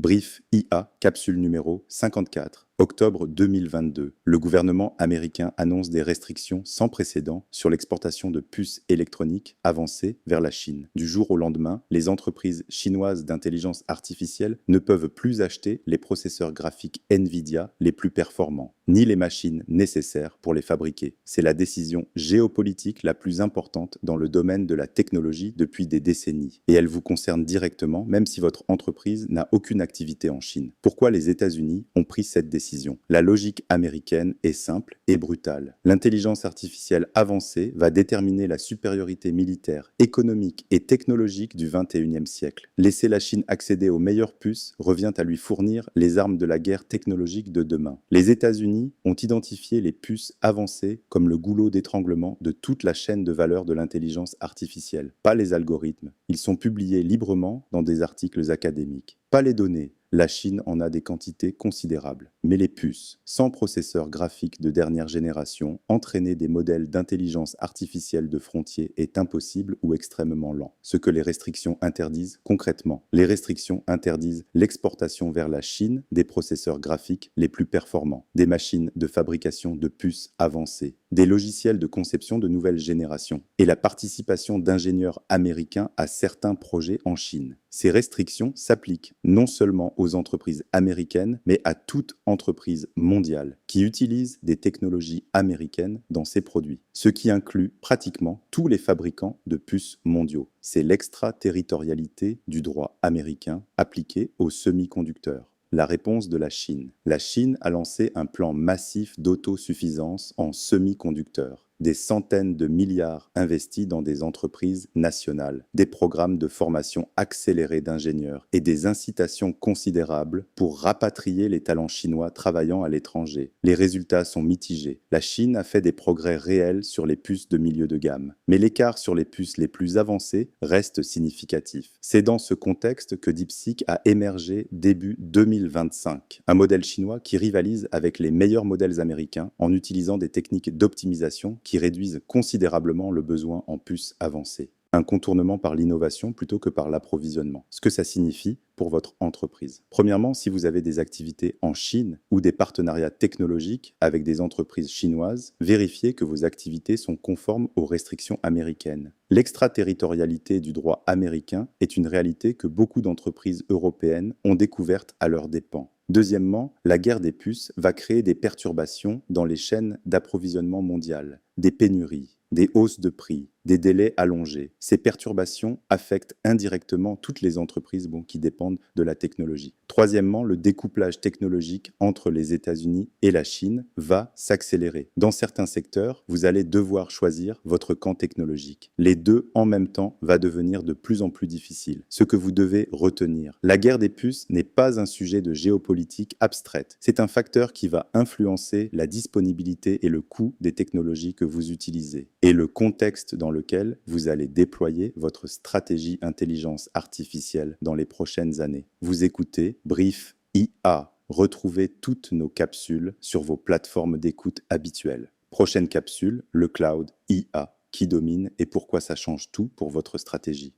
Brief IA, capsule numéro 54, octobre 2022. Le gouvernement américain annonce des restrictions sans précédent sur l'exportation de puces électroniques avancées vers la Chine. Du jour au lendemain, les entreprises chinoises d'intelligence artificielle ne peuvent plus acheter les processeurs graphiques Nvidia les plus performants, ni les machines nécessaires pour les fabriquer. C'est la décision géopolitique la plus importante dans le domaine de la technologie depuis des décennies. Et elle vous concerne directement, même si votre entreprise n'a aucune activité en Chine. Pourquoi les États-Unis ont pris cette décision? La logique américaine est simple et brutale. L'intelligence artificielle avancée va déterminer la supériorité militaire, économique et technologique du XXIe siècle. Laisser la Chine accéder aux meilleures puces revient à lui fournir les armes de la guerre technologique de demain. Les États-Unis ont identifié les puces avancées comme le goulot d'étranglement de toute la chaîne de valeur de l'intelligence artificielle, pas les algorithmes. Ils sont publiés librement dans des articles académiques. Pas les données. La Chine en a des quantités considérables. Mais les puces, sans processeurs graphiques de dernière génération, entraîner des modèles d'intelligence artificielle de frontier est impossible ou extrêmement lent. Ce que les restrictions interdisent concrètement. Les restrictions interdisent l'exportation vers la Chine des processeurs graphiques les plus performants, des machines de fabrication de puces avancées, des logiciels de conception de nouvelle génération et la participation d'ingénieurs américains à certains projets en Chine. Ces restrictions s'appliquent non seulement aux entreprises américaines, mais à toute entreprise mondiale qui utilise des technologies américaines dans ses produits, ce qui inclut pratiquement tous les fabricants de puces mondiaux. C'est l'extraterritorialité du droit américain appliqué aux semi-conducteurs. La réponse de la Chine. La Chine a lancé un plan massif d'autosuffisance en semi-conducteurs. Des centaines de milliards investis dans des entreprises nationales, des programmes de formation accélérée d'ingénieurs et des incitations considérables pour rapatrier les talents chinois travaillant à l'étranger. Les résultats sont mitigés. La Chine a fait des progrès réels sur les puces de milieu de gamme, mais l'écart sur les puces les plus avancées reste significatif. C'est dans ce contexte que DeepSeek a émergé début 2025, un modèle chinois qui rivalise avec les meilleurs modèles américains en utilisant des techniques d'optimisation qui réduisent considérablement le besoin en puces avancées. Un contournement par l'innovation plutôt que par l'approvisionnement. Ce que ça signifie pour votre entreprise. Premièrement, si vous avez des activités en Chine ou des partenariats technologiques avec des entreprises chinoises, vérifiez que vos activités sont conformes aux restrictions américaines. L'extraterritorialité du droit américain est une réalité que beaucoup d'entreprises européennes ont découverte à leurs dépens. Deuxièmement, la guerre des puces va créer des perturbations dans les chaînes d'approvisionnement mondiales, des pénuries, des hausses de prix, des délais allongés. Ces perturbations affectent indirectement toutes les entreprises qui dépendent de la technologie. Troisièmement, le découplage technologique entre les États-Unis et la Chine va s'accélérer. Dans certains secteurs, vous allez devoir choisir votre camp technologique. Les deux en même temps va devenir de plus en plus difficile. Ce que vous devez retenir, la guerre des puces n'est pas un sujet de géopolitique abstraite. C'est un facteur qui va influencer la disponibilité et le coût des technologies que vous utilisez et le contexte dans lequel vous allez déployer votre stratégie intelligence artificielle dans les prochaines années. Vous écoutez Brief IA. Retrouvez toutes nos capsules sur vos plateformes d'écoute habituelles. Prochaine capsule, le cloud IA. Qui domine et pourquoi ça change tout pour votre stratégie.